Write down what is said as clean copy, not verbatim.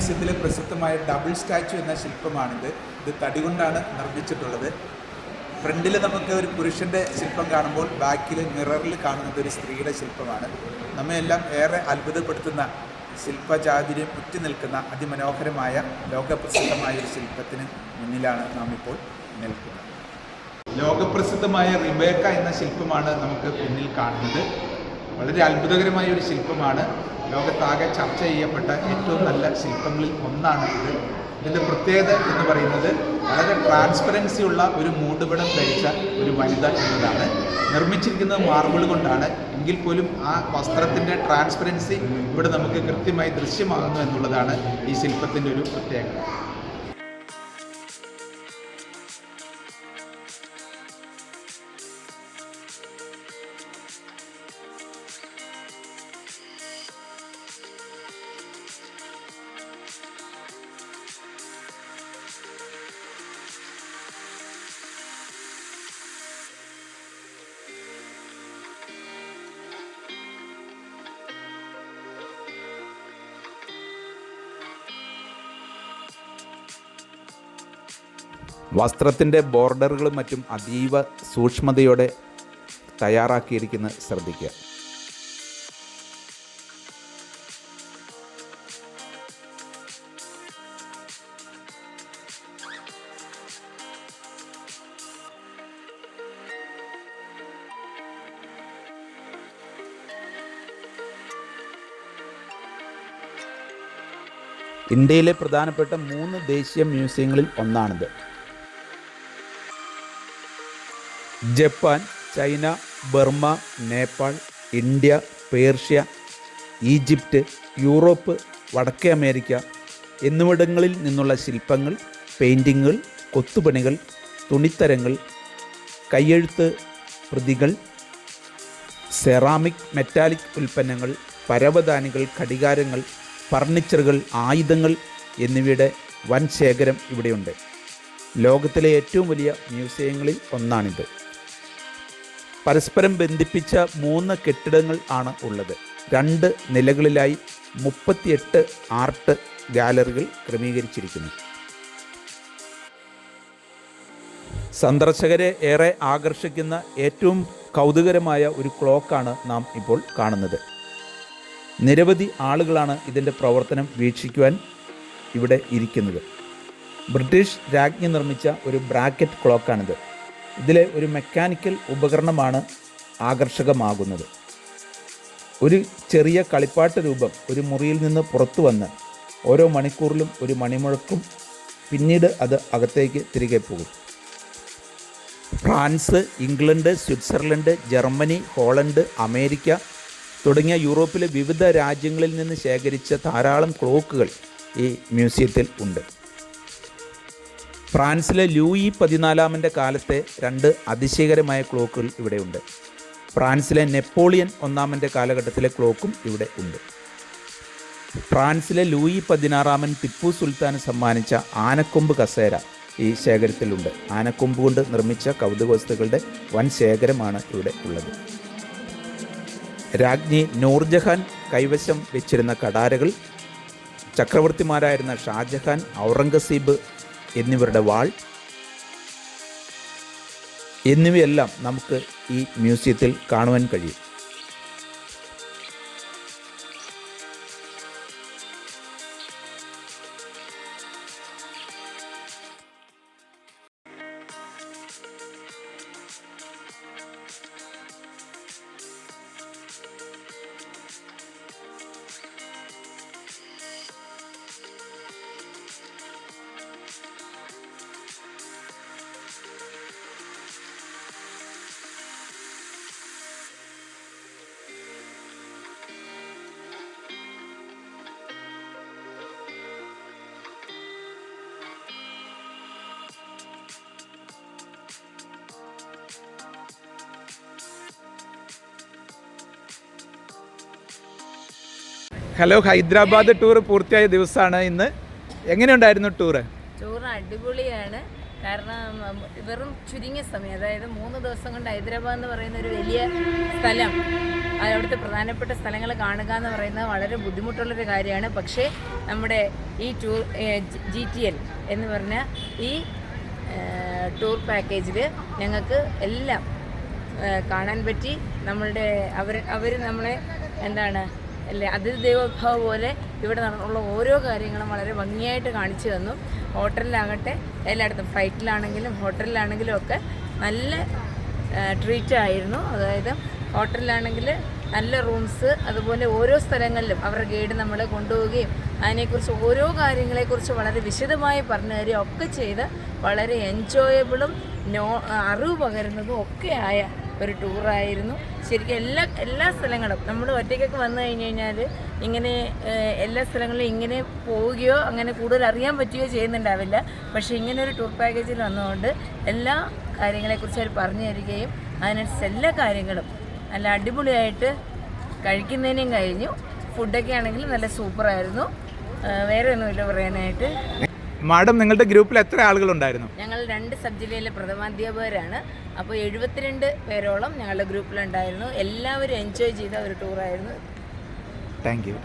മ്യൂസിയത്തിലെ പ്രസിദ്ധമായ double statue എന്ന ശില്പമാണിത്. ഇത് തടി കൊണ്ടാണ് നിർമ്മിച്ചിട്ടുള്ളത്. ഫ്രണ്ടിൽ നമുക്ക് ഒരു പുരുഷൻ്റെ ശില്പം കാണുമ്പോൾ ബാക്കിൽ മിററിൽ കാണുന്നത് ഒരു സ്ത്രീയുടെ ശില്പമാണ്. നമ്മയെല്ലാം ഏറെ അത്ഭുതപ്പെടുത്തുന്ന ശില്പചാതുര്യം ഉറ്റി നിൽക്കുന്ന അതിമനോഹരമായ ലോകപ്രസിദ്ധമായ ഒരു ശില്പത്തിന് മുന്നിലാണ് നാം ഇപ്പോൾ നിൽക്കുന്നത്. ലോകപ്രസിദ്ധമായ റിബേക്ക എന്ന ശില്പമാണ് നമുക്ക് പിന്നിൽ കാണുന്നത്. വളരെ അത്ഭുതകരമായ ഒരു ശില്പമാണ്. ലോകത്താകെ ചർച്ച ചെയ്യപ്പെട്ട ഏറ്റവും നല്ല ശില്പങ്ങളിൽ ഒന്നാണ് ഇത്. ഇതിൻ്റെ പ്രത്യേകത എന്ന് പറയുന്നത് വളരെ ട്രാൻസ്പെറൻസി ഉള്ള ഒരു മൂടുപടം ധരിച്ച ഒരു വനിത എന്നതാണ്. നിർമ്മിച്ചിരിക്കുന്നത് മാർബിൾ കൊണ്ടാണ്. എങ്കിൽ പോലും ആ വസ്ത്രത്തിൻ്റെ ട്രാൻസ്പെറൻസി ഇവിടെ നമുക്ക് കൃത്യമായി ദൃശ്യമാകുന്നു എന്നുള്ളതാണ് ഈ ശില്പത്തിൻ്റെ ഒരു പ്രത്യേകത. വസ്ത്രത്തിൻ്റെ ബോർഡറുകളും മറ്റും അതീവ സൂക്ഷ്മതയോടെ തയ്യാറാക്കിയിരിക്കുന്നത് ശ്രദ്ധിക്കുക. ഇന്ത്യയിലെ പ്രധാനപ്പെട്ട 3 ദേശീയ മ്യൂസിയങ്ങളിൽ ഒന്നാണിത്. Japan, China, Burma, Nepal, India, Persia, Egypt, Europe, വടക്കേ അമേരിക്ക എന്നിവിടങ്ങളിൽ നിന്നുള്ള ശില്പങ്ങൾ, പെയിൻറ്റിങ്ങുകൾ, കൊത്തുപണികൾ, തുണിത്തരങ്ങൾ, കയ്യെഴുത്ത് പ്രതികൾ, സെറാമിക്, മെറ്റാലിക് ഉൽപ്പന്നങ്ങൾ, പരവതാനികൾ, ഘടികാരങ്ങൾ, ഫർണിച്ചറുകൾ, ആയുധങ്ങൾ എന്നിവയുടെ വൻ ശേഖരം ഇവിടെയുണ്ട്. ലോകത്തിലെ ഏറ്റവും വലിയ മ്യൂസിയങ്ങളിൽ ഒന്നാണിത്. പരസ്പരം ബന്ധിപ്പിച്ച 3 കെട്ടിടങ്ങൾ ആണ് ഉള്ളത്. 2 നിലകളിലായി 38 ആർട്ട് ഗാലറികൾ ക്രമീകരിച്ചിരിക്കുന്നു. സന്ദർശകരെ ഏറെ ആകർഷിക്കുന്ന ഏറ്റവും കൗതുകരമായ ഒരു ക്ലോക്കാണ് നാം ഇപ്പോൾ കാണുന്നത്. നിരവധി ആളുകളാണ് ഇതിൻ്റെ പ്രവർത്തനം വീക്ഷിക്കുവാൻ ഇവിടെ ഇരിക്കുന്നത്. ബ്രിട്ടീഷ് രാജ്ഞി നിർമ്മിച്ച ഒരു ബ്രാക്കറ്റ് ക്ലോക്കാണിത്. ഇതിലെ ഒരു മെക്കാനിക്കൽ ഉപകരണമാണ് ആകർഷകമാകുന്നത്. ഒരു ചെറിയ കളിപ്പാട്ട് രൂപം ഒരു മുറിയിൽ നിന്ന് പുറത്തു വന്ന് ഓരോ മണിക്കൂറിലും ഒരു മണിമുഴക്കും, പിന്നീട് അത് അകത്തേക്ക് തിരികെ പോകും. France, England, Switzerland, Germany, Holland, America തുടങ്ങിയ യൂറോപ്പിലെ വിവിധ രാജ്യങ്ങളിൽ നിന്ന് ശേഖരിച്ച ധാരാളം ക്ലോക്കുകൾ ഈ മ്യൂസിയത്തിൽ ഉണ്ട്. ഫ്രാൻസിലെ ലൂയി 14 കാലത്തെ 2 അതിശയകരമായ ക്ലോക്കുകൾ ഇവിടെയുണ്ട്. ഫ്രാൻസിലെ നെപ്പോളിയൻ 1 കാലഘട്ടത്തിലെ ക്ലോക്കും ഇവിടെ ഉണ്ട്. ഫ്രാൻസിലെ ലൂയി 16 ടിപ്പു സുൽത്താൻ സമ്മാനിച്ച ആനക്കൊമ്പ് കസേര ഈ ശേഖരത്തിലുണ്ട്. ആനക്കൊമ്പ് കൊണ്ട് നിർമ്മിച്ച കൗതുക വസ്തുക്കളുടെ വൻ ശേഖരമാണ് ഇവിടെ ഉള്ളത്. രാജ്ഞി നൂർജഹാൻ കൈവശം വെച്ചിരുന്ന കടാരകൾ, ചക്രവർത്തിമാരായിരുന്ന ഷാജഹാൻ, ഔറംഗസീബ് എന്നിവരുടെ വാൾ എന്നിവയെല്ലാം നമുക്ക് ഈ മ്യൂസിയത്തിൽ കാണുവാൻ കഴിയും. ഹലോ, ഹൈദരാബാദ് ടൂർ പൂർത്തിയായ ദിവസമാണ് ഇന്ന്. എങ്ങനെയുണ്ടായിരുന്നു ടൂറ്? ടൂർ അടിപൊളിയാണ്. കാരണം വെറും ചുരുങ്ങിയ സമയം, അതായത് 3 ദിവസം കൊണ്ട് ഹൈദരാബാദ് എന്ന് പറയുന്ന ഒരു വലിയ സ്ഥലം, അവിടുത്തെ പ്രധാനപ്പെട്ട സ്ഥലങ്ങൾ കാണുക എന്ന് പറയുന്നത് വളരെ ബുദ്ധിമുട്ടുള്ളൊരു കാര്യമാണ്. പക്ഷേ നമ്മുടെ ഈ ടൂർ GTL എന്ന് പറഞ്ഞ ഈ ടൂർ പാക്കേജിൽ ഞങ്ങൾക്ക് എല്ലാം കാണാൻ പറ്റി. നമ്മളുടെ അവർ നമ്മളെ അല്ലേ അതിഥി ദേവോഭവ പോലെ ഇവിടെ ഉള്ള ഓരോ കാര്യങ്ങളും വളരെ ഭംഗിയായിട്ട് കാണിച്ചു തന്നു. ഹോട്ടലിലാകട്ടെ എല്ലായിടത്തും, ഫ്ലൈറ്റിലാണെങ്കിലും ഹോട്ടലിലാണെങ്കിലും ഒക്കെ നല്ല ട്രീറ്റ് ആയിരുന്നു. അതായത് ഹോട്ടലിലാണെങ്കിൽ നല്ല റൂംസ്, അതുപോലെ ഓരോ സ്ഥലങ്ങളിലും അവരുടെ ഗൈഡ് നമ്മളെ കൊണ്ടുപോവുകയും അതിനെക്കുറിച്ച് ഓരോ കാര്യങ്ങളെക്കുറിച്ച് വളരെ വിശദമായി പറഞ്ഞു തരികയും ഒക്കെ ചെയ്ത് വളരെ എൻജോയബിളും അറിവ് പകരുന്നതും ഒക്കെ ആയ ഒരു ടൂറായിരുന്നു. ശരിക്കും എല്ലാ സ്ഥലങ്ങളും നമ്മൾ ഒറ്റയ്ക്കൊക്കെ വന്നു കഴിഞ്ഞ് കഴിഞ്ഞാൽ ഇങ്ങനെ എല്ലാ സ്ഥലങ്ങളിലും ഇങ്ങനെ പോവുകയോ അങ്ങനെ കൂടുതൽ അറിയാൻ പറ്റുകയോ ചെയ്യുന്നുണ്ടാവില്ല. പക്ഷേ ഇങ്ങനെ ഒരു ടൂർ പാക്കേജിൽ വന്നതുകൊണ്ട് എല്ലാ കാര്യങ്ങളെക്കുറിച്ച് അവർ പറഞ്ഞു തരികയും അതിനനുസരിച്ച് എല്ലാ കാര്യങ്ങളും നല്ല അടിപൊളിയായിട്ട് കഴിക്കുന്നതിനും കഴിഞ്ഞു. ഫുഡൊക്കെ ആണെങ്കിലും നല്ല സൂപ്പറായിരുന്നു. വേറെ ഒന്നുമില്ല പറയാനായിട്ട്. മാഡം, നിങ്ങളുടെ ഗ്രൂപ്പിൽ എത്ര ആളുകളുണ്ടായിരുന്നു? ഞങ്ങൾ 2 സബ് ജില്ലയിലെ പ്രഥമാധ്യാപകരാണ്. അപ്പോൾ 72 പേരോളം ഞങ്ങളുടെ ഗ്രൂപ്പിലുണ്ടായിരുന്നു. എല്ലാവരും എൻജോയ് ചെയ്ത ഒരു ടൂറായിരുന്നു. Thank you.